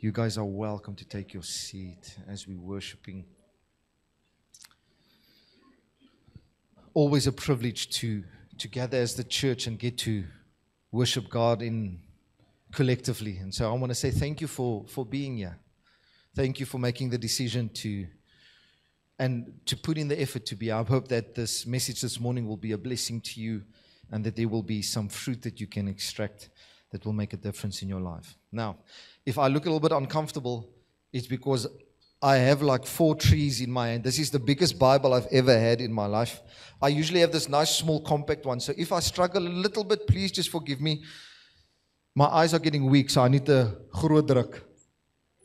You guys are welcome to take your seat as we're worshiping. Always a privilege to gather as the church and get to worship God collectively. And so I want to say thank you for being here. Thank you for making the decision to put in the effort to be. I hope that this message this morning will be a blessing to you and that there will be some fruit that you can extract that will make a difference in your life. Now, if I look a little bit uncomfortable, it's because I have like 4 trees in my hand. This is the biggest Bible I've ever had in my life. I usually have this nice small compact one. So if I struggle a little bit, please just forgive me. My eyes are getting weak, so I need the groot druk.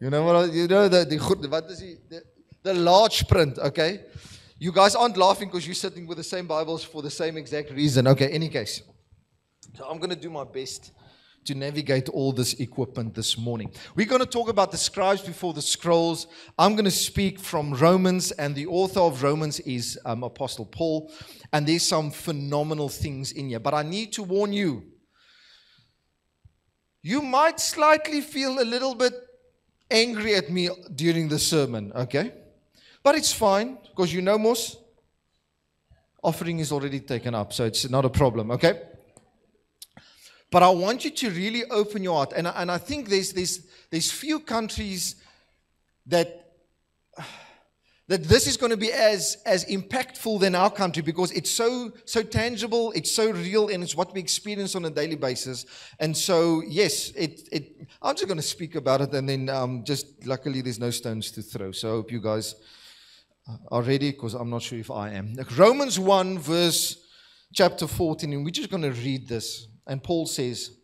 You know what? The large print, okay? You guys aren't laughing because you're sitting with the same Bibles for the same exact reason. Okay, any case. So I'm going to do my best to navigate all this equipment this morning. We're going to talk about the scribes before the scrolls. I'm going to speak from Romans, and the author of Romans is Apostle Paul. And there's some phenomenal things in here. But I need to warn you, you might slightly feel a little bit angry at me during the sermon, okay? But it's fine, because you know, Mos, offering is already taken up, so it's not a problem, okay? But I want you to really open your heart. And I think there's few countries that this is going to be as impactful than our country, because it's so tangible, it's so real, and it's what we experience on a daily basis. And so, yes, I'm just going to speak about it, and then just luckily there's no stones to throw. So I hope you guys are ready, because I'm not sure if I am. Romans 1, chapter 14, and we're just going to read this. And Paul says,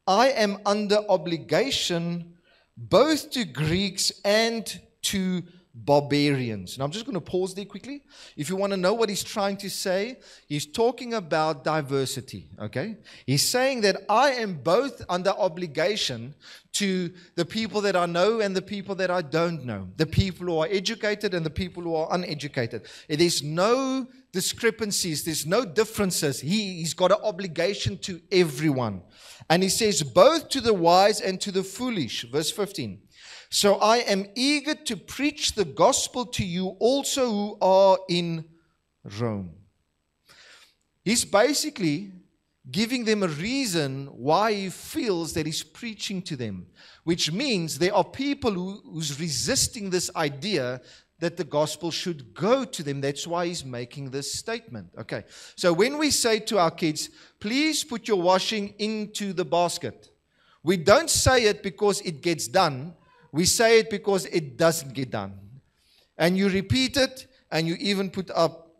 I am under obligation both to Greeks and to barbarians. And I'm just going to pause there quickly. If you want to know what he's trying to say, he's talking about diversity, okay? He's saying that I am both under obligation to the people that I know and the people that I don't know, the people who are educated and the people who are uneducated. There's no discrepancies, there's no differences. He's got an obligation to everyone. And he says, both to the wise and to the foolish. Verse 15. So I am eager to preach the gospel to you also who are in Rome. He's basically giving them a reason why he feels that he's preaching to them, which means there are people who's resisting this idea that the gospel should go to them. That's why he's making this statement. Okay, so when we say to our kids, please put your washing into the basket, we don't say it because it gets done. We say it because it doesn't get done. And you repeat it, and you even put up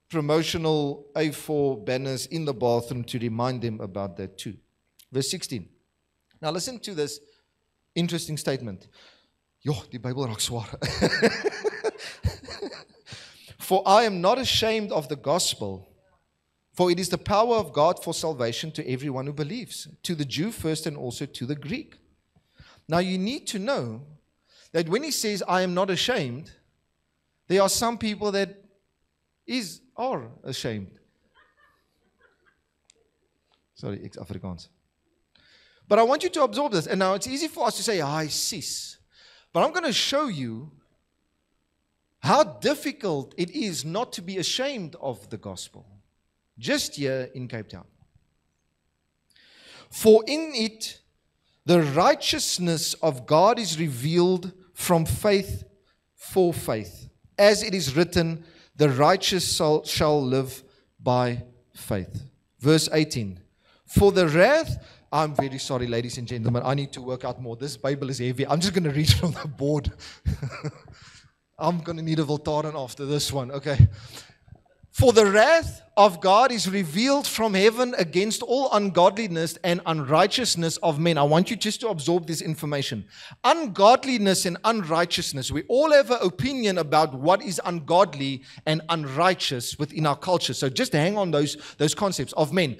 promotional A4 banners in the bathroom to remind them about that too. Verse 16. Now listen to this interesting statement. Jo, die Bybel raak swaar. For I am not ashamed of the gospel, for it is the power of God for salvation to everyone who believes, to the Jew first and also to the Greek. Now you need to know that when he says, I am not ashamed, there are some people that are ashamed. Sorry, it's Afrikaans. But I want you to absorb this. And now it's easy for us to say, hi, sis. But I'm going to show you how difficult it is not to be ashamed of the gospel. Just here in Cape Town. For in it, the righteousness of God is revealed from faith for faith. As it is written, the righteous shall live by faith. Verse 18. For the wrath, I'm very sorry, ladies and gentlemen, I need to work out more. This Bible is heavy. I'm just going to read from the board. I'm going to need a Voltaren after this one. Okay. For the wrath of God is revealed from heaven against all ungodliness and unrighteousness of men. I want you just to absorb this information. Ungodliness and unrighteousness. We all have an opinion about what is ungodly and unrighteous within our culture. So just hang on those concepts of men.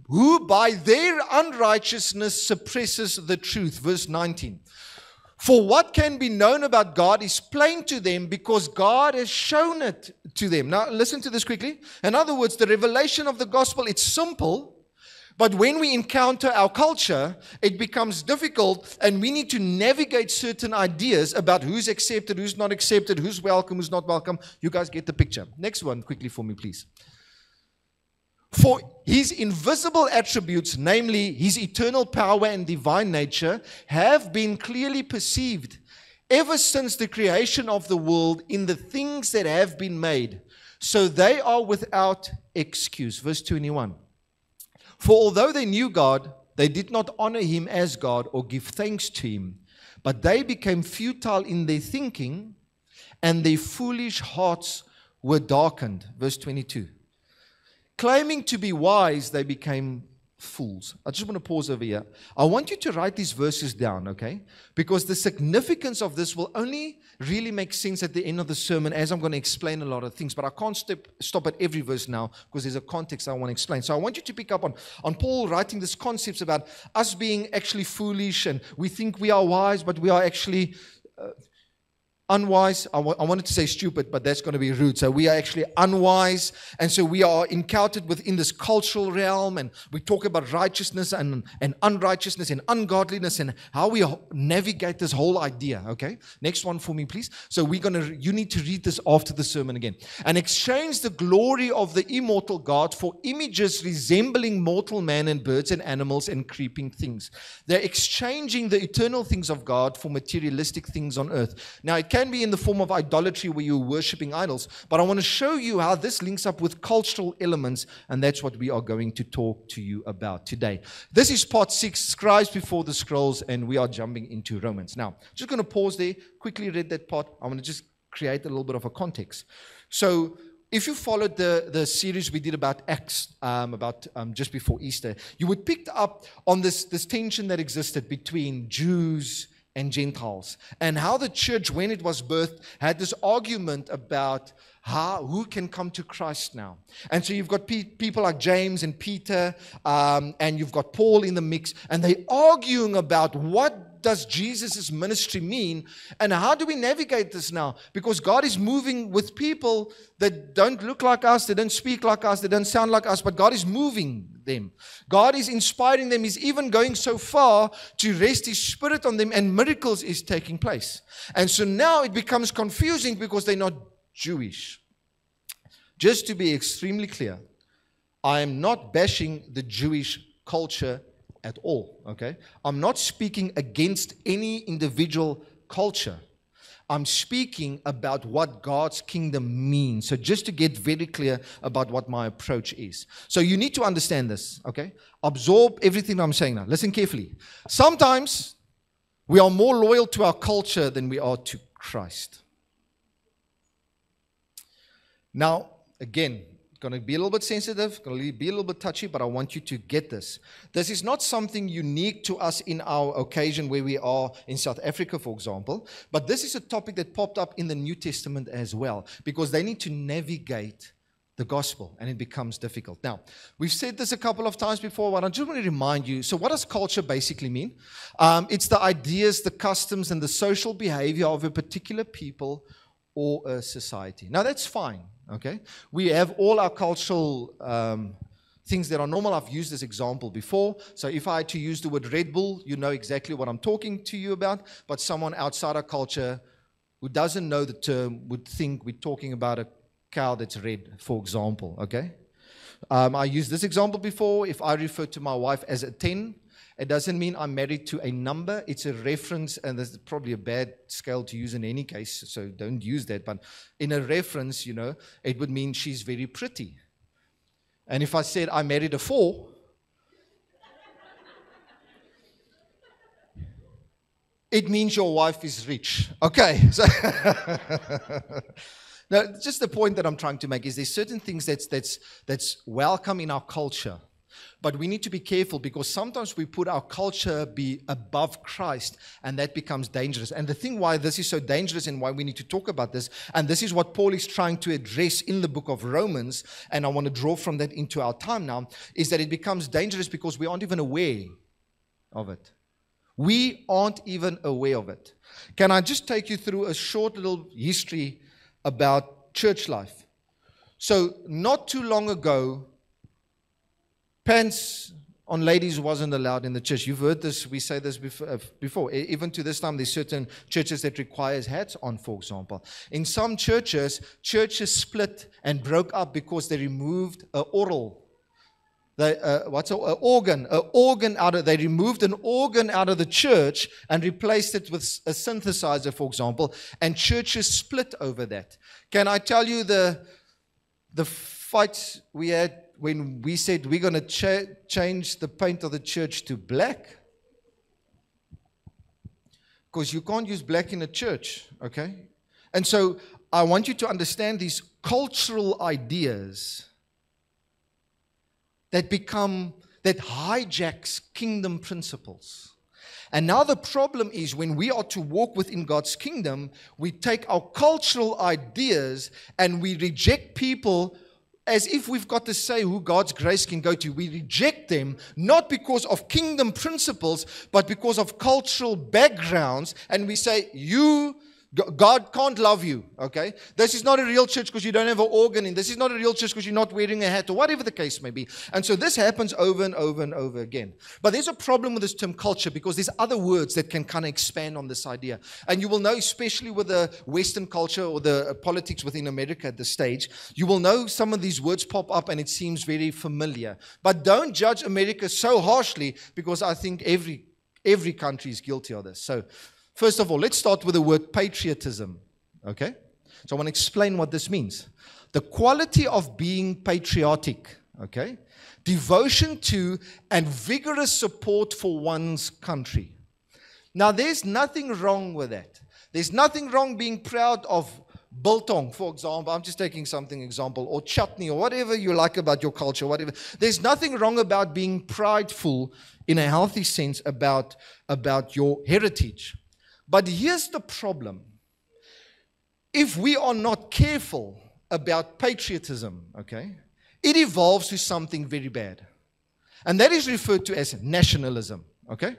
Who by their unrighteousness suppresses the truth. Verse 19. For what can be known about God is plain to them because God has shown it to them. Now, listen to this quickly. In other words, the revelation of the gospel, it's simple, But when we encounter our culture, it becomes difficult, and we need to navigate certain ideas about who's accepted, who's not accepted, who's welcome, who's not welcome. You guys get the picture. Next one quickly for me, please. For his invisible attributes, namely his eternal power and divine nature, have been clearly perceived ever since the creation of the world in the things that have been made. So they are without excuse. Verse 21. For although they knew God, they did not honor him as God or give thanks to him, but they became futile in their thinking, and their foolish hearts were darkened. Verse 22. Claiming to be wise, they became fools. I just want to pause over here. I want you to write these verses down, okay? Because the significance of this will only really make sense at the end of the sermon as I'm going to explain a lot of things. But I can't stop at every verse now because there's a context I want to explain. So I want you to pick up on Paul writing these concepts about us being actually foolish, and we think we are wise, but we are actually unwise. I wanted to say stupid, but that's going to be rude. So we are actually unwise, and so we are encountered within this cultural realm, and we talk about righteousness and unrighteousness and ungodliness and how we navigate this whole idea. Okay, next one for me, please. So you need to read this after the sermon again. And exchange the glory of the immortal God for images resembling mortal man and birds and animals and creeping things. They're exchanging the eternal things of God for materialistic things on earth. Now, it can be in the form of idolatry where you're worshiping idols, but I want to show you how this links up with cultural elements, and that's what we are going to talk to you about today. This is part 6, Scribes Before the Scrolls, and we are jumping into Romans. Now, just going to pause there, quickly read that part. I want to just create a little bit of a context. So, if you followed the series we did about Acts, just before Easter, you would pick up on this tension that existed between Jews and Gentiles, and how the church, when it was birthed, had this argument about who can come to Christ now. And so you've got people like James and Peter, and you've got Paul in the mix, and they're arguing about what does Jesus' ministry mean, and how do we navigate this now? Because God is moving with people that don't look like us, they don't speak like us, they don't sound like us, but God is moving them. God is inspiring them. He's even going so far to rest His Spirit on them, and miracles is taking place. And so now it becomes confusing because they're not Jewish. Just to be extremely clear, I am not bashing the Jewish culture at all, okay? I'm not speaking against any individual culture. I'm speaking about what God's kingdom means. So just to get very clear about what my approach is. So you need to understand this, okay? Absorb everything I'm saying now. Listen carefully. Sometimes we are more loyal to our culture than we are to Christ. Now, again, going to be a little bit sensitive, going to be a little bit touchy, but I want you to get this. This is not something unique to us in our occasion where we are in South Africa, for example, but this is a topic that popped up in the New Testament as well, because they need to navigate the gospel, and it becomes difficult. Now, we've said this a couple of times before, but I just want to remind you, so what does culture basically mean? It's the ideas, the customs, and the social behavior of a particular people or a society. Now, that's fine. Okay, we have all our cultural things that are normal. I've used this example before. So if I had to use the word Red Bull, you know exactly what I'm talking to you about. But someone outside our culture who doesn't know the term would think we're talking about a cow that's red, for example. Okay, I used this example before. If I refer to my wife as a 10, it doesn't mean I'm married to a number. It's a reference, and that's probably a bad scale to use in any case, so don't use that. But in a reference, you know, it would mean she's very pretty. And if I said I married a 4, it means your wife is rich. Okay. So now, just the point that I'm trying to make is there's certain things that's welcome in our culture. But we need to be careful because sometimes we put our culture be above Christ, and that becomes dangerous. And the thing why this is so dangerous and why we need to talk about this, and this is what Paul is trying to address in the book of Romans, and I want to draw from that into our time now, is that it becomes dangerous because we aren't even aware of it. We aren't even aware of it. Can I just take you through a short little history about church life? So not too long ago, pants on ladies who wasn't allowed in the church. You've heard this, we say this before. Even to this time, there's certain churches that requires hats on, for example. In some churches split and broke up because they removed an oral. They removed an organ out of the church and replaced it with a synthesizer, for example, and churches split over that. Can I tell you the fights we had when we said we're going to change the paint of the church to black? Because you can't use black in a church, okay? And so I want you to understand these cultural ideas that hijacks kingdom principles. And now the problem is when we are to walk within God's kingdom, we take our cultural ideas and we reject people as if we've got to say who God's grace can go to. We reject them not because of kingdom principles, but because of cultural backgrounds. And we say, God can't love you, okay? This is not a real church because you don't have an organ in. This is not a real church because you're not wearing a hat or whatever the case may be. And so this happens over and over and over again. But there's a problem with this term culture because there's other words that can kind of expand on this idea. And you will know, especially with the Western culture or the politics within America at this stage, you will know some of these words pop up and it seems very familiar. But don't judge America so harshly because I think every country is guilty of this. So, first of all, let's start with the word patriotism, okay? So I want to explain what this means. The quality of being patriotic, okay? Devotion to and vigorous support for one's country. Now, there's nothing wrong with that. There's nothing wrong being proud of biltong, for example. I'm just taking something example, or chutney, or whatever you like about your culture, whatever. There's nothing wrong about being prideful in a healthy sense about your heritage. But here's the problem. If we are not careful about patriotism, okay, it evolves to something very bad. And that is referred to as nationalism, okay?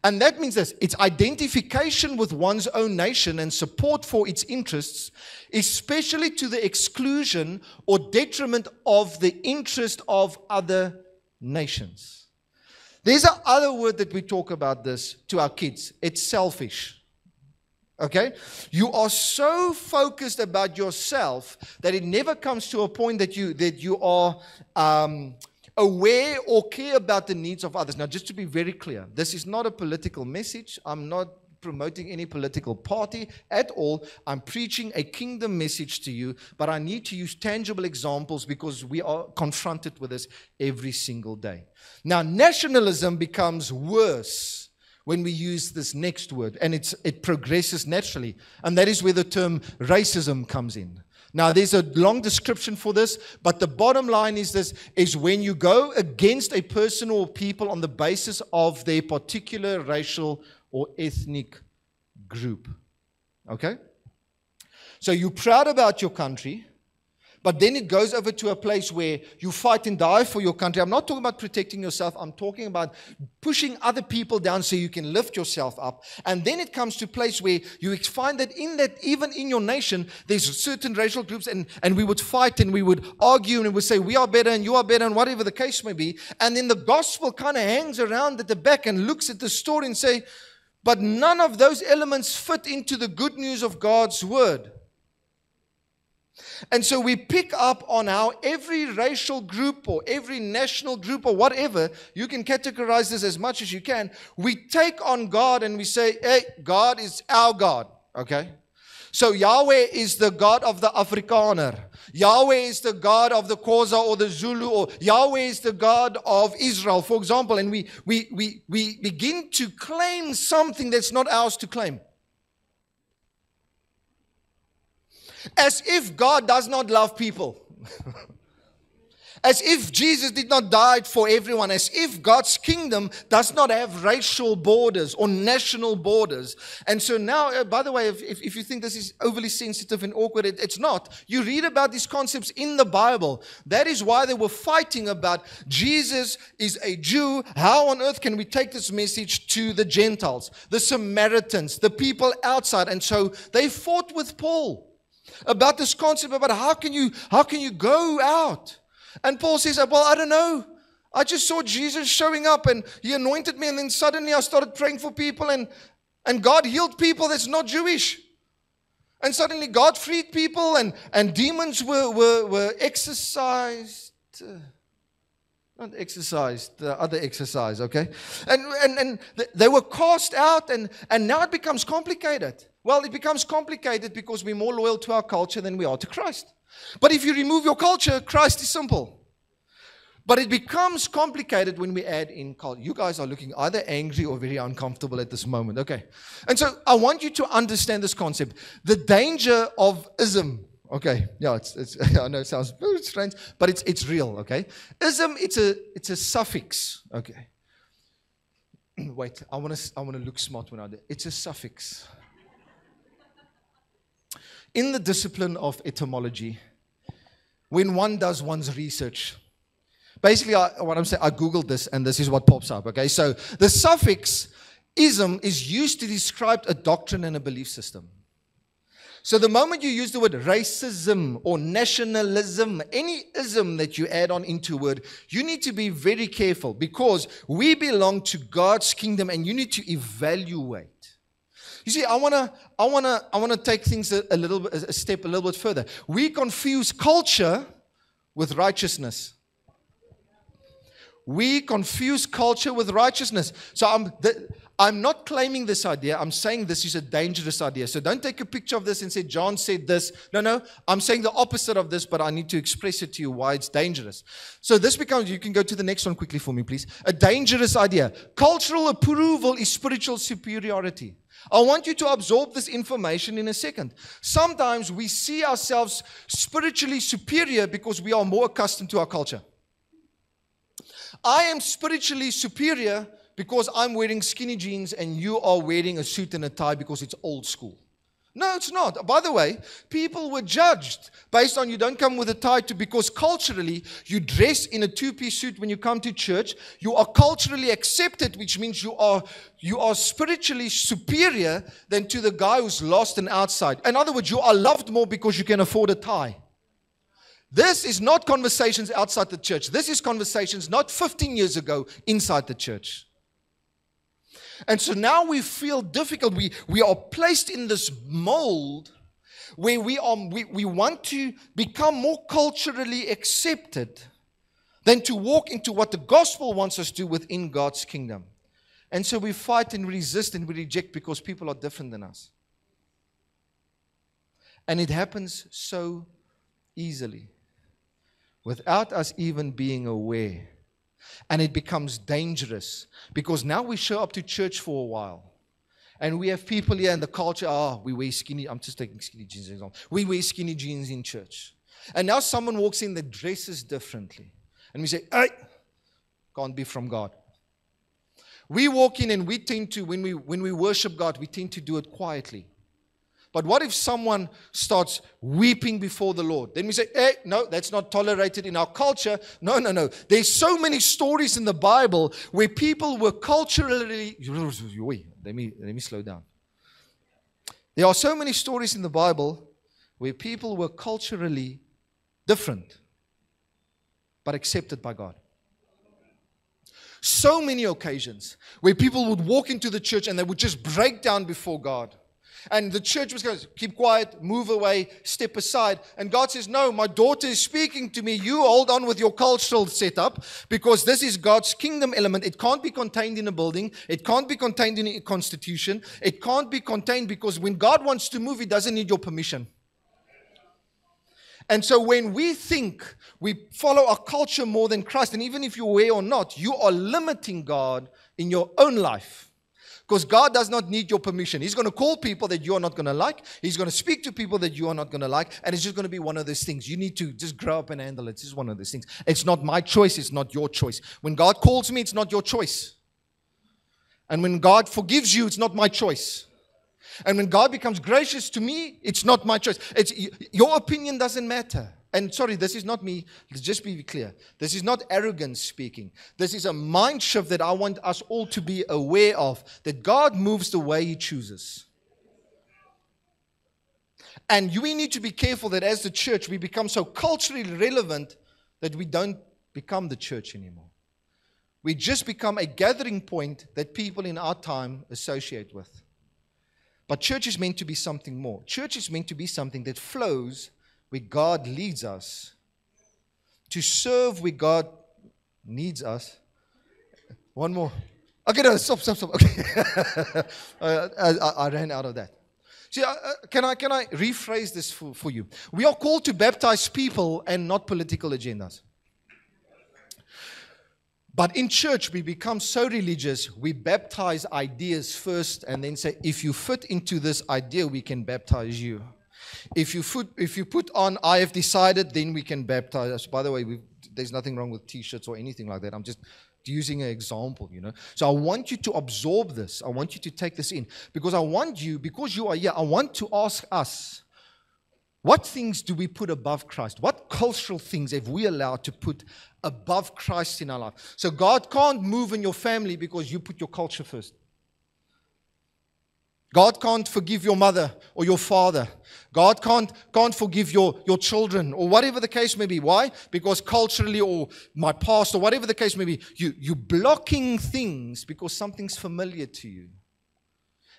And that means this, it's identification with one's own nation and support for its interests, especially to the exclusion or detriment of the interest of other nations. There's another word that we talk about this to our kids. It's selfish. Okay? You are so focused about yourself that it never comes to a point that you are aware or care about the needs of others. Now, just to be very clear, this is not a political message. I'm not promoting any political party at all. I'm preaching a kingdom message to you, but I need to use tangible examples because we are confronted with this every single day. Now, nationalism becomes worse when we use this next word, and it progresses naturally, and that is where the term racism comes in. Now, there's a long description for this, but the bottom line is this, is when you go against a person or people on the basis of their particular racial or ethnic group. Okay? So you're proud about your country, but then it goes over to a place where you fight and die for your country. I'm not talking about protecting yourself. I'm talking about pushing other people down so you can lift yourself up. And then it comes to a place where you find that even in your nation, there's certain racial groups, and we would fight and we would argue and we would say, we are better and you are better and whatever the case may be. And then the gospel kind of hangs around at the back and looks at the story and say, but none of those elements fit into the good news of God's word. And so we pick up on how every racial group or every national group or whatever, you can categorize this as much as you can. We take on God and we say, hey, God is our God, okay? So Yahweh is the God of the Afrikaner. Yahweh is the God of the Xhosa or the Zulu, or Yahweh is the God of Israel, for example. And we begin to claim something that's not ours to claim. As if God does not love people. As if Jesus did not die for everyone. As if God's kingdom does not have racial borders or national borders. And so now, by the way, if you think this is overly sensitive and awkward, it's not. You read about these concepts in the Bible. That is why they were fighting about Jesus is a Jew. How on earth can we take this message to the Gentiles, the Samaritans, the people outside? And so they fought with Paul about this concept about how can you go out? And Paul says, well, I don't know. I just saw Jesus showing up and He anointed me, and then suddenly I started praying for people, and God healed people that's not Jewish. And suddenly God freed people, and demons were exorcised. Not exercised, the other exercise, okay? And they were cast out, and now it becomes complicated. Well, it becomes complicated because we're more loyal to our culture than we are to Christ. But if you remove your culture, Christ is simple. But it becomes complicated when we add in culture. You guys are looking either angry or very uncomfortable at this moment, okay? And so I want you to understand this concept. The danger of ism. Okay, yeah, it's I know it sounds very strange, but it's real, okay? Ism, it's a suffix, okay? Wait, I want to look smart when I do. It's a suffix. In the discipline of etymology, when one does one's research, basically what I'm saying, I googled this and this is what pops up, okay? So the suffix ism is used to describe a doctrine and a belief system. So the moment you use the word racism or nationalism, any ism that you add on into a word, you need to be very careful because we belong to God's kingdom and you need to evaluate. You see, I wanna take things a step a little bit further. We confuse culture with righteousness. We confuse culture with righteousness. So I'm not claiming this idea. I'm saying this is a dangerous idea. So don't take a picture of this and say, John said this. No. I'm saying the opposite of this, but I need to express it to you why it's dangerous. So this becomes, you can go to the next one quickly for me, please. A dangerous idea. Cultural approval is spiritual superiority. I want you to absorb this information in a second. Sometimes we see ourselves spiritually superior because we are more accustomed to our culture. I am spiritually superior because I'm wearing skinny jeans and you are wearing a suit and a tie because it's old school. No, it's not. By the way, people were judged based on you don't come with a tie because culturally you dress in a two-piece suit when you come to church. You are culturally accepted, which means you are spiritually superior than to the guy who's lost and outside. In other words, you are loved more because you can afford a tie. This is not conversations outside the church. This is conversations not 15 years ago inside the church. And so now we feel difficult. We are placed in this mold where we want to become more culturally accepted than to walk into what the gospel wants us to do within God's kingdom. And so we fight and resist and we reject because people are different than us. And it happens so easily without us even being aware. And it becomes dangerous because now we show up to church for a while. And we have people here in the culture, we wear skinny, I'm just taking skinny jeans as example. We wear skinny jeans in church. And now someone walks in that dresses differently. And we say, hey, can't be from God. We walk in and we tend to, when we worship God, we tend to do it quietly. But what if someone starts weeping before the Lord? Then we say, hey, no, that's not tolerated in our culture. No. There's so many stories in the Bible where people were culturally... Let me slow down. There are so many stories in the Bible where people were culturally different, but accepted by God. So many occasions where people would walk into the church and they would just break down before God. And the church was going to keep quiet, move away, step aside. And God says, no, my daughter is speaking to me. You hold on with your cultural setup because this is God's kingdom element. It can't be contained in a building. It can't be contained in a constitution. It can't be contained because when God wants to move, He doesn't need your permission. And so when we think we follow our culture more than Christ, and even if you're aware or not, you are limiting God in your own life. Because God does not need your permission. He's going to call people that you are not going to like. He's going to speak to people that you are not going to like. And it's just going to be one of those things. You need to just grow up and handle it. It's just one of those things. It's not my choice. It's not your choice. When God calls me, it's not your choice. And when God forgives you, it's not my choice. And when God becomes gracious to me, it's not my choice. Your opinion doesn't matter. And sorry, this is not me. Let's just be clear. This is not arrogance speaking. This is a mind shift that I want us all to be aware of. That God moves the way He chooses. And we need to be careful that as the church, we become so culturally relevant that we don't become the church anymore. We just become a gathering point that people in our time associate with. But church is meant to be something more. Church is meant to be something that flows where God leads us, to serve where God needs us. One more. Okay, no, stop. Okay. I ran out of that. See, can I rephrase this for you? We are called to baptize people and not political agendas. But in church, we become so religious, we baptize ideas first and then say, if you fit into this idea, we can baptize you. If you put on, I have decided, then we can baptize us. By the way, there's nothing wrong with t-shirts or anything like that. I'm just using an example, So I want you to absorb this. I want you to take this in. Because you are here, I want to ask us, what things do we put above Christ? What cultural things have we allowed to put above Christ in our life? So God can't move in your family because you put your culture first. God can't forgive your mother or your father. God can't forgive your children or whatever the case may be. Why? Because culturally or my past or whatever the case may be, you're blocking things because something's familiar to you.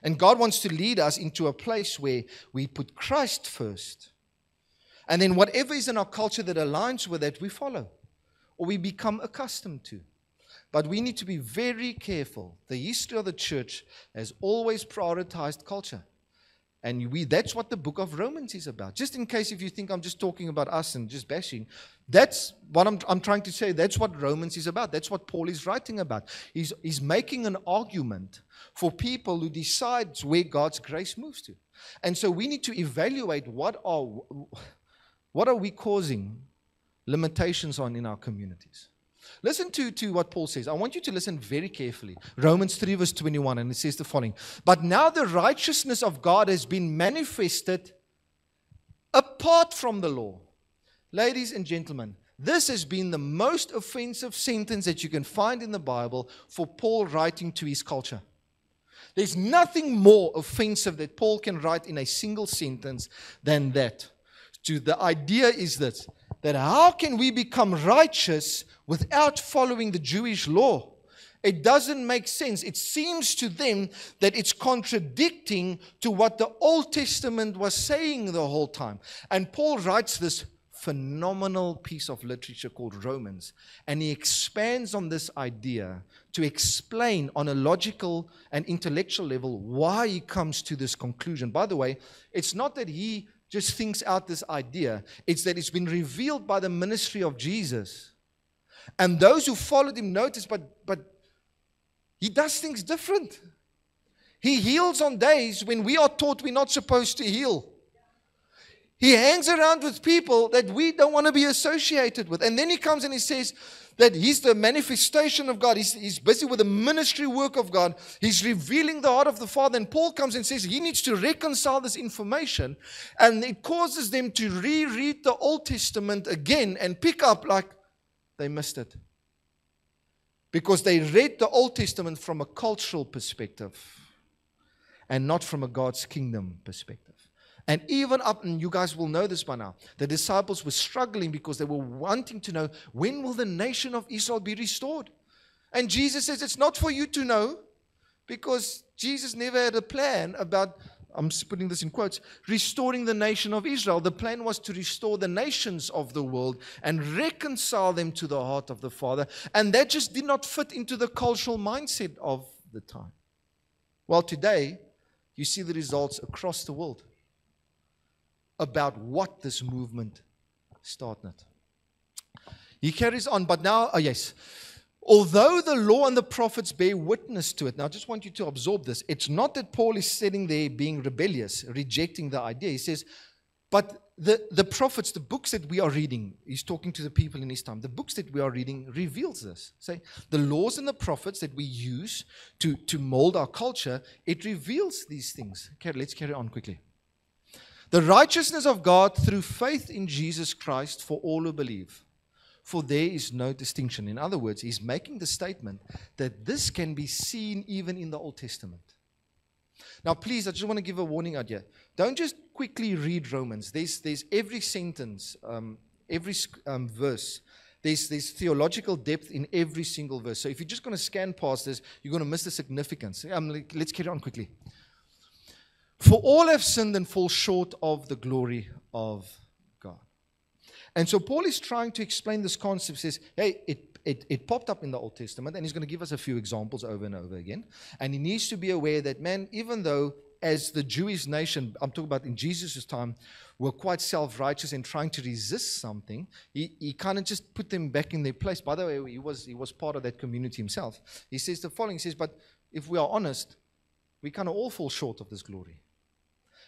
And God wants to lead us into a place where we put Christ first. And then whatever is in our culture that aligns with that, we follow or we become accustomed to. But we need to be very careful. The history of the church has always prioritized culture. And that's what the book of Romans is about. Just in case if you think I'm just talking about us and just bashing, that's what I'm trying to say. That's what Romans is about. That's what Paul is writing about. He's making an argument for people who decide where God's grace moves to. And so we need to evaluate what are we causing limitations on in our communities. Listen to what Paul says. I want you to listen very carefully. Romans 3 verse 21, and it says the following. But now the righteousness of God has been manifested apart from the law. Ladies and gentlemen, this has been the most offensive sentence that you can find in the Bible for Paul writing to his culture. There's nothing more offensive that Paul can write in a single sentence than that. The idea is this, that how can we become righteous without following the Jewish law? It doesn't make sense. It seems to them that it's contradicting to what the Old Testament was saying the whole time. And Paul writes this phenomenal piece of literature called Romans. And he expands on this idea to explain on a logical and intellectual level why he comes to this conclusion. By the way, it's not that he just thinks out this idea. It's that it's been revealed by the ministry of Jesus. And those who followed him notice, but he does things different. He heals on days when we are taught we're not supposed to heal. He hangs around with people that we don't want to be associated with. And then he comes and he says that he's the manifestation of God. He's busy with the ministry work of God. He's revealing the heart of the Father. And Paul comes and says he needs to reconcile this information. And it causes them to reread the Old Testament again and pick up like they missed it. Because they read the Old Testament from a cultural perspective and not from a God's kingdom perspective. And even up, and you guys will know this by now, the disciples were struggling because they were wanting to know, when will the nation of Israel be restored? And Jesus says, it's not for you to know, because Jesus never had a plan about, I'm putting this in quotes, restoring the nation of Israel. The plan was to restore the nations of the world and reconcile them to the heart of the Father. And that just did not fit into the cultural mindset of the time. Well, today, you see the results across the world about what this movement started. He carries on, but now, although the law and the prophets bear witness to it. Now, I just want you to absorb this. It's not that Paul is sitting there being rebellious, rejecting the idea. He says, but the prophets, the books that we are reading, he's talking to the people in his time, the books that we are reading reveals this. Say, the laws and the prophets that we use to mold our culture, it reveals these things. Okay, let's carry on quickly. The righteousness of God through faith in Jesus Christ for all who believe. For there is no distinction. In other words, he's making the statement that this can be seen even in the Old Testament. Now, please, I just want to give a warning out here. Don't just quickly read Romans. There's every sentence, every verse There's theological depth in every single verse. So if you're just going to scan past this, you're going to miss the significance. Let's carry on quickly. For all have sinned and fall short of the glory of God. And so Paul is trying to explain this concept. Says, hey, it popped up in the Old Testament, and he's going to give us a few examples over and over again. And he needs to be aware that, man, even though as the Jewish nation, I'm talking about in Jesus' time, were quite self-righteous and trying to resist something, he kind of just put them back in their place. By the way, he was part of that community himself. He says the following, he says, but if we are honest, we kind of all fall short of this glory.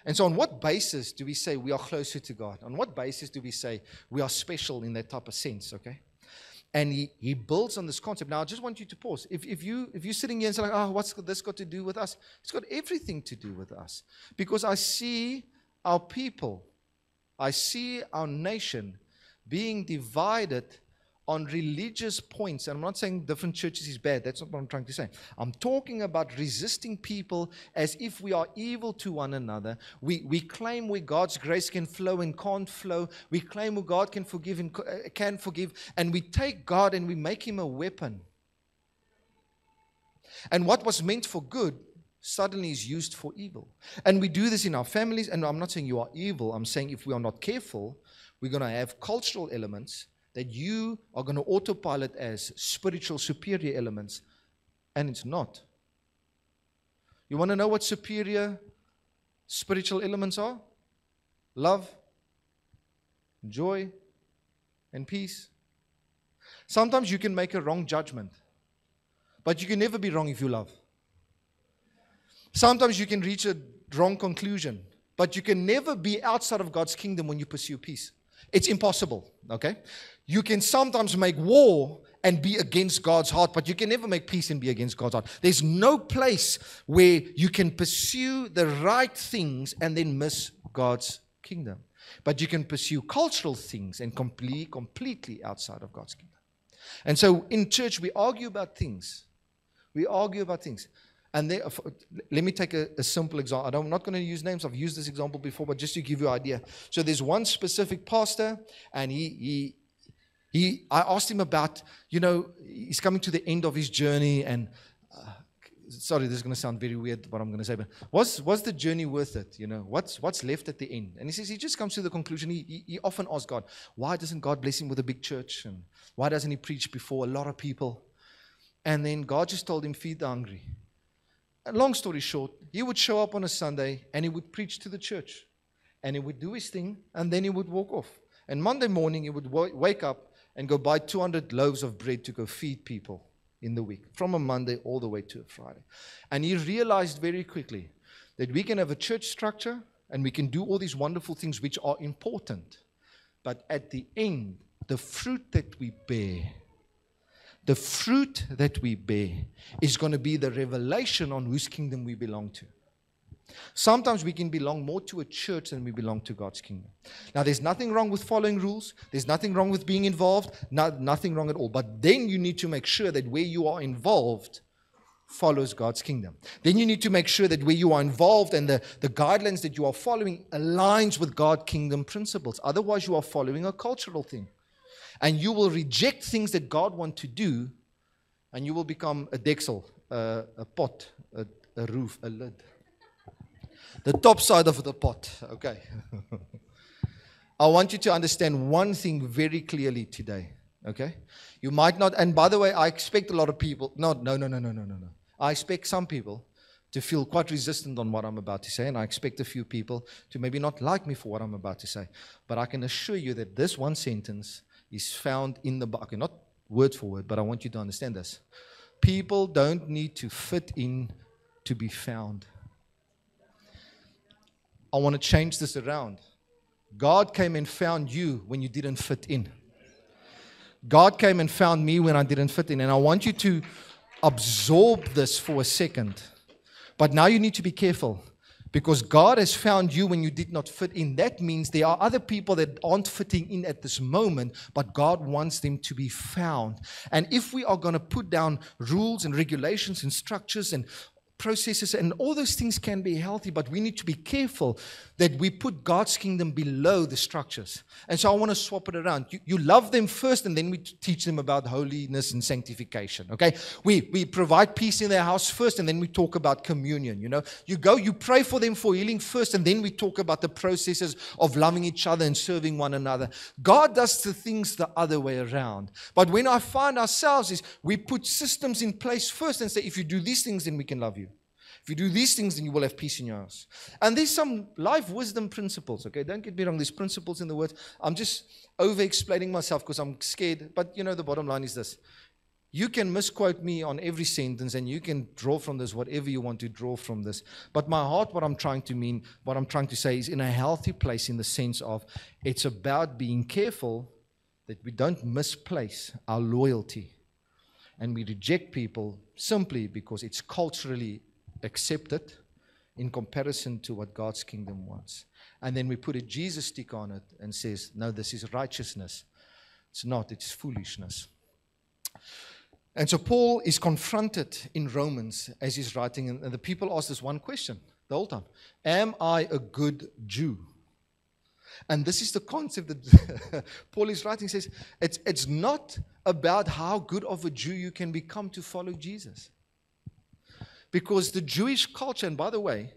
And so on what basis do we say we are closer to God? On what basis do we say we are special in that type of sense, okay? And he builds on this concept. Now, I just want you to pause. If you're sitting here and saying, oh, what's this got to do with us? It's got everything to do with us. Because I see our people, I see our nation being divided on religious points. And I'm not saying different churches is bad. That's not what I'm trying to say. I'm talking about resisting people as if we are evil to one another. We claim where God's grace can flow and can't flow. We claim where God can forgive and can forgive. And we take God and we make him a weapon. And what was meant for good suddenly is used for evil. And we do this in our families. And I'm not saying you are evil. I'm saying if we are not careful, we're going to have cultural elements that you are going to autopilot as spiritual superior elements, and it's not. You want to know what superior spiritual elements are? Love, joy, and peace. Sometimes you can make a wrong judgment, but you can never be wrong if you love. Sometimes you can reach a wrong conclusion, but you can never be outside of God's kingdom when you pursue peace. It's impossible, okay? You can sometimes make war and be against God's heart, but you can never make peace and be against God's heart. There's no place where you can pursue the right things and then miss God's kingdom. But you can pursue cultural things and completely outside of God's kingdom. And so in church, we argue about things. We argue about things. And let me take a simple example. I'm not going to use names. I've used this example before, but just to give you an idea. So there's one specific pastor, and I asked him about, he's coming to the end of his journey, and sorry, this is going to sound very weird, what I'm going to say, but was the journey worth it? What's left at the end? And he says he just comes to the conclusion. He often asks God, why doesn't God bless him with a big church? And why doesn't he preach before a lot of people? And then God just told him, feed the hungry. And long story short, he would show up on a Sunday and he would preach to the church. And he would do his thing and then he would walk off. And Monday morning he would wake up and go buy 200 loaves of bread to go feed people in the week. From a Monday all the way to a Friday. And he realized very quickly that we can have a church structure and we can do all these wonderful things which are important. But at the end, the fruit that we bear, is going to be the revelation on whose kingdom we belong to. Sometimes we can belong more to a church than we belong to God's kingdom. Now, there's nothing wrong with following rules. There's nothing wrong with being involved. Nothing wrong at all. But then you need to make sure that where you are involved follows God's kingdom. Then you need to make sure that where you are involved and the guidelines that you are following aligns with God's kingdom principles. Otherwise, you are following a cultural thing. And you will reject things that God wants to do, and you will become a dexel, a pot, a roof, a lid. The top side of the pot, okay. I want you to understand one thing very clearly today, okay? You might not, and by the way, I expect a lot of people, no. I expect some people to feel quite resistant on what I'm about to say, and I expect a few people to maybe not like me for what I'm about to say. But I can assure you that this one sentence is found in the Bible. Okay, not word for word, but I want you to understand this. People don't need to fit in to be found. I want to change this around. God came and found you when you didn't fit in. God came and found me when I didn't fit in. And I want you to absorb this for a second. But now you need to be careful. Because God has found you when you did not fit in. That means there are other people that aren't fitting in at this moment, but God wants them to be found. And if we are going to put down rules and regulations and structures and processes, and all those things can be healthy, but we need to be careful that we put God's kingdom below the structures. And so I want to swap it around. You love them first, and then we teach them about holiness and sanctification, okay? We provide peace in their house first, and then we talk about communion, You pray for them for healing first, and then we talk about the processes of loving each other and serving one another. God does the things the other way around. But when I find ourselves is we put systems in place first and say, if you do these things, then we can love you. If you do these things, then you will have peace in your house. And there's some life wisdom principles, okay? Don't get me wrong, there's principles in the Word. I'm just over-explaining myself because I'm scared. But, the bottom line is this. You can misquote me on every sentence, and you can draw from this whatever you want to draw from this. But my heart, what I'm trying to say is in a healthy place, in the sense of it's about being careful that we don't misplace our loyalty. And we reject people simply because it's culturally accepted in comparison to what God's kingdom wants. And then we put a Jesus stick on it and says, no, this is righteousness. It's not, it's foolishness. And so Paul is confronted in Romans as he's writing, and the people ask this one question the whole time. Am I a good Jew? And this is the concept that Paul is writing. He says, it's not about how good of a Jew you can become to follow Jesus. Because the Jewish culture, and by the way,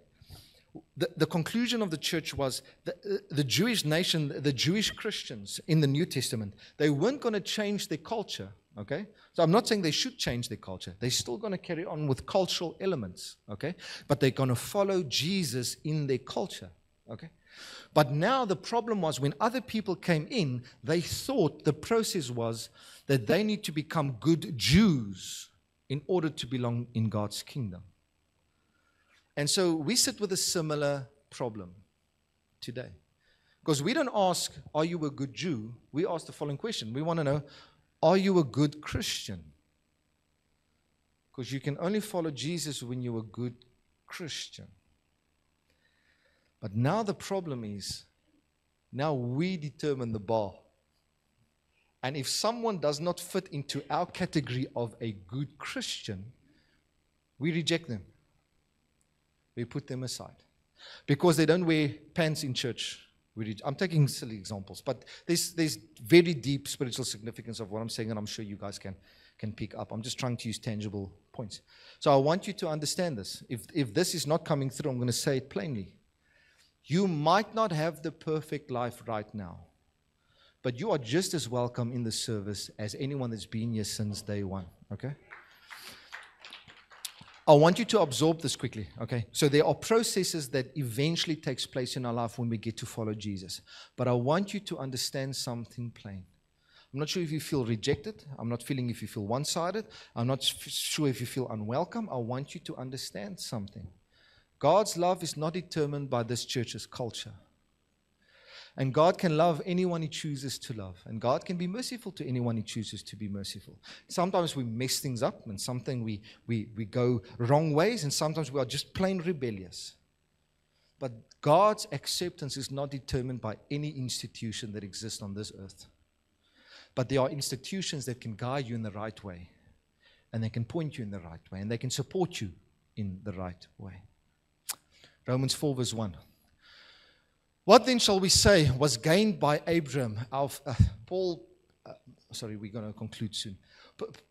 the conclusion of the church was the Jewish nation, the Jewish Christians in the New Testament, they weren't going to change their culture, okay? So I'm not saying they should change their culture. They're still going to carry on with cultural elements, okay? But they're going to follow Jesus in their culture, okay? But now the problem was when other people came in, they thought the process was that they need to become good Jews in order to belong in God's kingdom. And so we sit with a similar problem today. Because we don't ask, are you a good Jew? We ask the following question. We want to know, are you a good Christian? Because you can only follow Jesus when you're a good Christian. But now the problem is, now we determine the bar. And if someone does not fit into our category of a good Christian, we reject them. We put them aside. Because they don't wear pants in church. I'm taking silly examples, but there's very deep spiritual significance of what I'm saying, and I'm sure you guys can pick up. I'm just trying to use tangible points. So I want you to understand this. If this is not coming through, I'm going to say it plainly. You might not have the perfect life right now, but you are just as welcome in the service as anyone that's been here since day one, okay? I want you to absorb this quickly, okay? So there are processes that eventually takes place in our life when we get to follow Jesus. But I want you to understand something plain. I'm not sure if you feel rejected. I'm not feeling if you feel one-sided. I'm not sure if you feel unwelcome. I want you to understand something. God's love is not determined by this church's culture. And God can love anyone He chooses to love. And God can be merciful to anyone He chooses to be merciful. Sometimes we mess things up, and something we go wrong ways, and sometimes we are just plain rebellious. But God's acceptance is not determined by any institution that exists on this earth. But there are institutions that can guide you in the right way, and they can point you in the right way, and they can support you in the right way. Romans 4 verse 1. What then shall we say was gained by Abraham? We're going to conclude soon.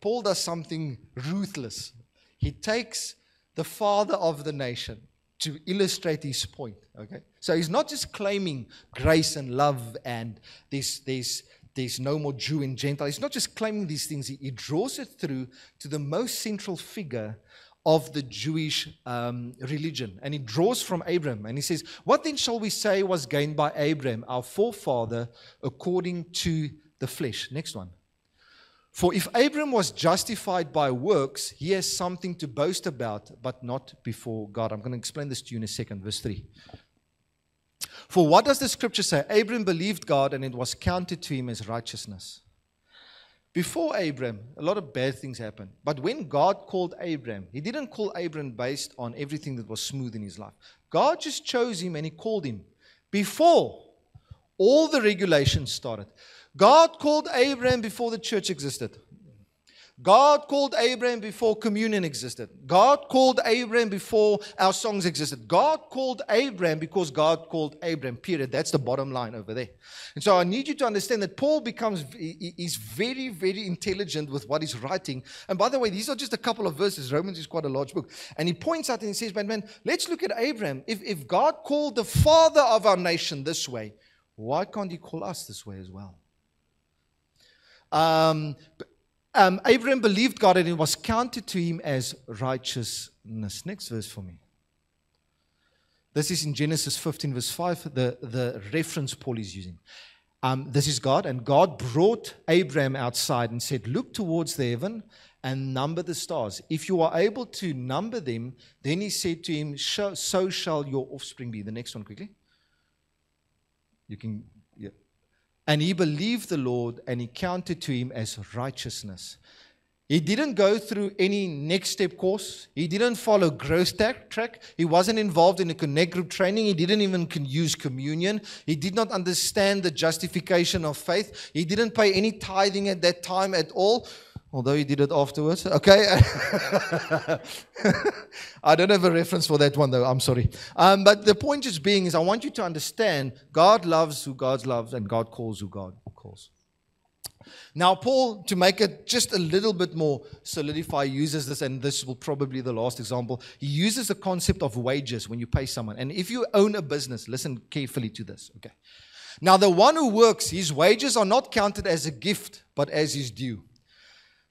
Paul does something ruthless. He takes the father of the nation to illustrate his point. Okay, so he's not just claiming grace and love and there's no more Jew and Gentile. He's not just claiming these things. He draws it through to the most central figure of the Jewish religion. And he draws from Abraham. And he says, what then shall we say was gained by Abraham, our forefather, according to the flesh? Next one. For if Abraham was justified by works, he has something to boast about, but not before God. I'm going to explain this to you in a second. Verse 3. For what does the scripture say? Abraham believed God, and it was counted to him as righteousness. Before Abraham, a lot of bad things happened. But when God called Abraham, He didn't call Abraham based on everything that was smooth in his life. God just chose him and He called him before all the regulations started. God called Abraham before the church existed. God called Abraham before communion existed. God called Abraham before our songs existed. God called Abraham because God called Abraham, period. That's the bottom line over there. And so I need you to understand that Paul is very, very intelligent with what he's writing. And by the way, these are just a couple of verses. Romans is quite a large book. And he points out and he says, man, let's look at Abraham. If God called the father of our nation this way, why can't he call us this way as well? Abraham believed God and it was counted to him as righteousness. Next verse for me. This is in Genesis 15 verse 5, the reference Paul is using. This is God, and God brought Abraham outside and said, look towards the heaven and number the stars. If you are able to number them, then he said to him, so shall your offspring be. The next one quickly. You can... Yeah. And he believed the Lord, and he counted to him as righteousness. He didn't go through any next step course. He didn't follow growth track. He wasn't involved in a connect group training. He didn't even use communion. He did not understand the justification of faith. He didn't pay any tithing at that time at all. Although he did it afterwards. Okay. I don't have a reference for that one though. I'm sorry. But the point just being is I want you to understand God loves who God loves and God calls who God calls. Now Paul, to make it just a little bit more solidified, uses this, and this will probably be the last example. He uses the concept of wages when you pay someone. And if you own a business, listen carefully to this. Okay. Now the one who works, his wages are not counted as a gift, but as his due.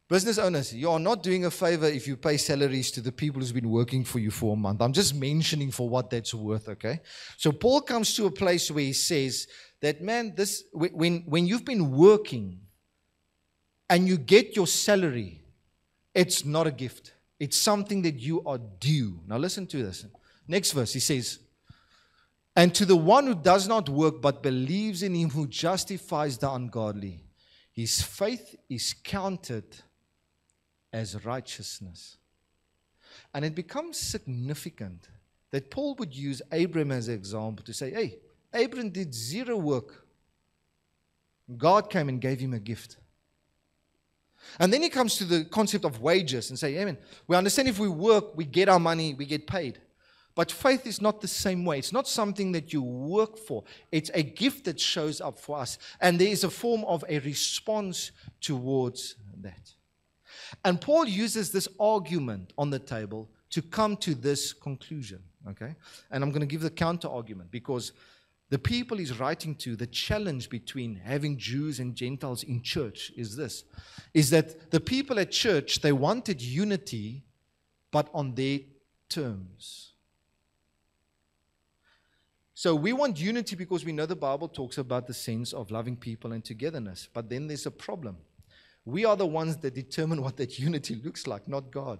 Business owners, you are not doing a favor if you pay salaries to the people who's been working for you for a month. I'm just mentioning for what that's worth, okay? So Paul comes to a place where he says that, man, this when you've been working and you get your salary, it's not a gift. It's something that you are due. Now listen to this. Next verse, he says, and to the one who does not work but believes in him who justifies the ungodly, his faith is counted as righteousness. And it becomes significant that Paul would use Abraham as an example to say, hey, Abraham did zero work. God came and gave him a gift. And then he comes to the concept of wages and say, hey, man, we understand if we work, we get our money, we get paid. But faith is not the same way. It's not something that you work for. It's a gift that shows up for us. And there is a form of a response towards that. And Paul uses this argument on the table to come to this conclusion. Okay? And I'm going to give the counter argument because the people he's writing to, the challenge between having Jews and Gentiles in church is this. Is that the people at church, they wanted unity, but on their terms. So we want unity because we know the Bible talks about the sense of loving people and togetherness. But then there's a problem. We are the ones that determine what that unity looks like, not God.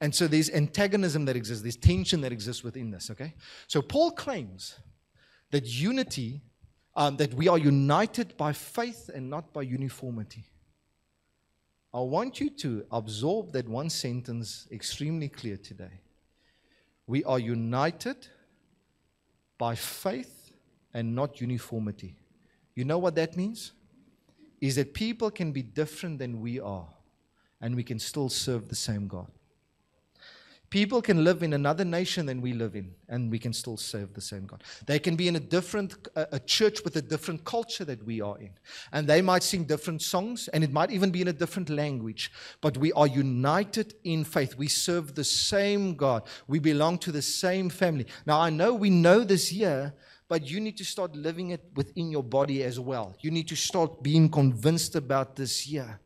And so there's antagonism that exists. There's tension that exists within this, okay? So Paul claims that unity, that we are united by faith and not by uniformity. I want you to absorb that one sentence extremely clear today. We are united by faith and not uniformity. You know what that means? Is that people can be different than we are, and we can still serve the same God. People can live in another nation than we live in, and we can still serve the same God. They can be in a church with a different culture that we are in, and they might sing different songs, and it might even be in a different language, but we are united in faith. We serve the same God. We belong to the same family. Now, I know we know this here, but you need to start living it within your body as well. You need to start being convinced about this here.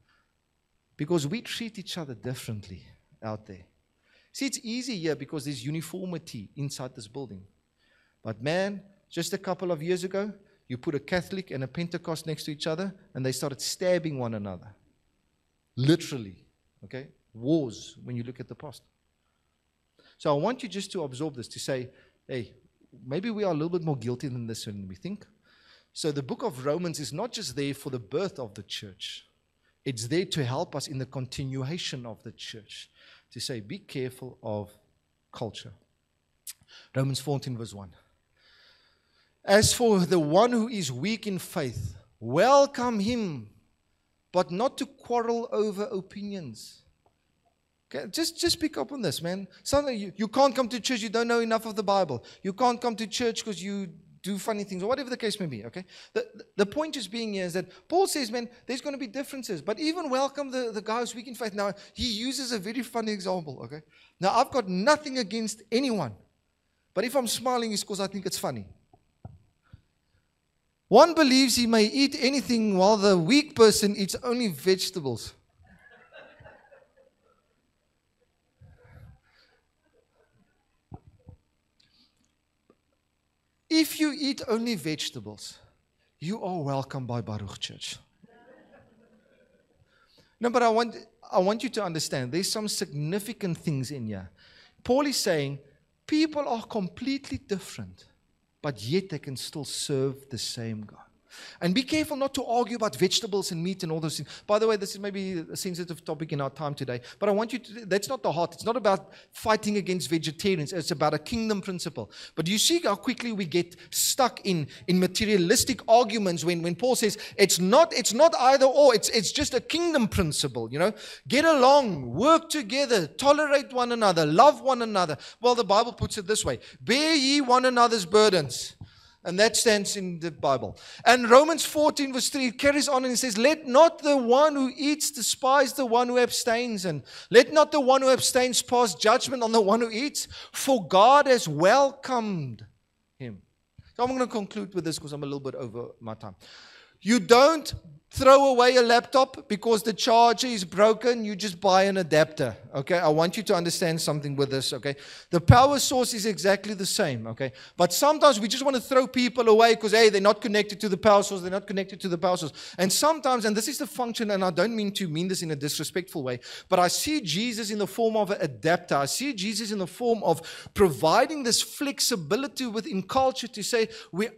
Because we treat each other differently out there. See, it's easy here because there's uniformity inside this building. But man, just a couple of years ago, you put a Catholic and a Pentecost next to each other, and they started stabbing one another. Literally. Okay? Wars, when you look at the past. So I want you just to absorb this, to say, hey, maybe we are a little bit more guilty than this when we think. So the book of Romans is not just there for the birth of the church. It's there to help us in the continuation of the church. To say, be careful of culture. Romans 14 verse 1. As for the one who is weak in faith, welcome him, but not to quarrel over opinions. Okay, just pick up on this, man. Something you can't come to church, you don't know enough of the Bible. You can't come to church because you do funny things, or whatever the case may be, okay? The point is being here is that Paul says, man, there's going to be differences, but even welcome the guy who's weak in faith. Now, he uses a very funny example, okay? Now, I've got nothing against anyone, but if I'm smiling, it's because I think it's funny. One believes he may eat anything while the weak person eats only vegetables. If you eat only vegetables, you are welcome by Baruch Church. No, but I want you to understand, there's some significant things in here. Paul is saying, people are completely different, but yet they can still serve the same God. And be careful not to argue about vegetables and meat and all those things. By the way, this is maybe a sensitive topic in our time today. But I want you to, that's not the heart. It's not about fighting against vegetarians. It's about a kingdom principle. But you see how quickly we get stuck in materialistic arguments when Paul says it's not either or. It's just a kingdom principle, you know. Get along, work together, tolerate one another, love one another. Well, the Bible puts it this way. Bear ye one another's burdens. And that stands in the Bible. And Romans 14 verse 3 carries on and it says, let not the one who eats despise the one who abstains. And let not the one who abstains pass judgment on the one who eats. For God has welcomed him. So I'm going to conclude with this because I'm a little bit over my time. You don't throw away a laptop because the charger is broken. You just buy an adapter. Okay, I want you to understand something with this. Okay, the power source is exactly the same. Okay, but sometimes we just want to throw people away because hey, they're not connected to the power source. They're not connected to the power source. And sometimes, and this is the function, and I don't mean this in a disrespectful way, but I see Jesus in the form of an adapter. I see Jesus in the form of providing this flexibility within culture to say,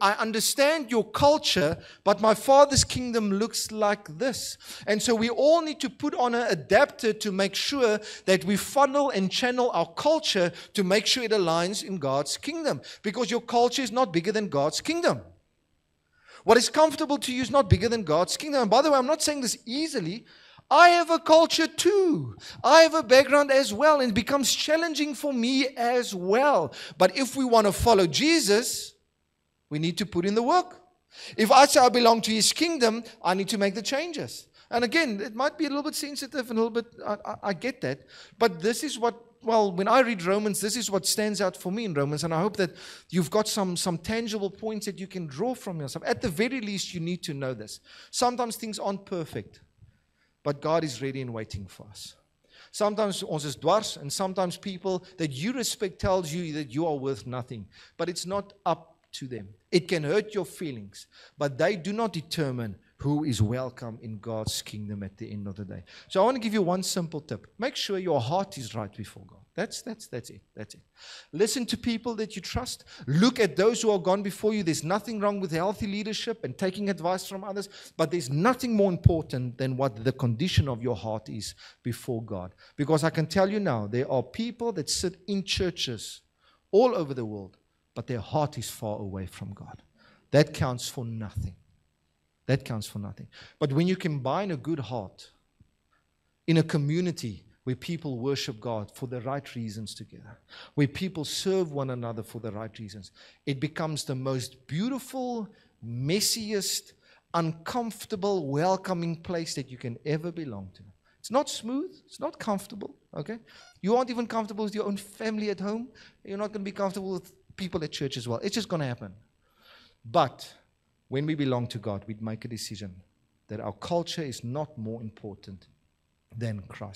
I understand your culture, but my Father's kingdom looks like this. And so we all need to put on an adapter to make sure that we funnel and channel our culture to make sure it aligns in God's kingdom. Because your culture is not bigger than God's kingdom. What is comfortable to you is not bigger than God's kingdom. And by the way, I'm not saying this easily. I have a culture too. I have a background as well. And it becomes challenging for me as well. But if we want to follow Jesus, we need to put in the work. If I say I belong to His kingdom, I need to make the changes. And again, it might be a little bit sensitive and a little bit, I get that. But this is what, well, when I read Romans, this is what stands out for me in Romans. And I hope that you've got some tangible points that you can draw from yourself. At the very least, you need to know this. Sometimes things aren't perfect, but God is ready and waiting for us. Sometimes ons is dwars, and sometimes people that you respect tells you that you are worth nothing. But it's not up to them. It can hurt your feelings, but they do not determine who is welcome in God's kingdom at the end of the day. So I want to give you one simple tip. Make sure your heart is right before God. That's it. Listen to people that you trust. Look at those who are gone before you. There's nothing wrong with healthy leadership and taking advice from others, but there's nothing more important than what the condition of your heart is before God. Because I can tell you now, there are people that sit in churches all over the world, but their heart is far away from God. That counts for nothing. That counts for nothing. But when you combine a good heart in a community where people worship God for the right reasons together, where people serve one another for the right reasons, it becomes the most beautiful, messiest, uncomfortable, welcoming place that you can ever belong to. It's not smooth. It's not comfortable. Okay? You aren't even comfortable with your own family at home. You're not going to be comfortable with people at church as well. It's just going to happen. But when we belong to God, we make a decision that our culture is not more important than Christ.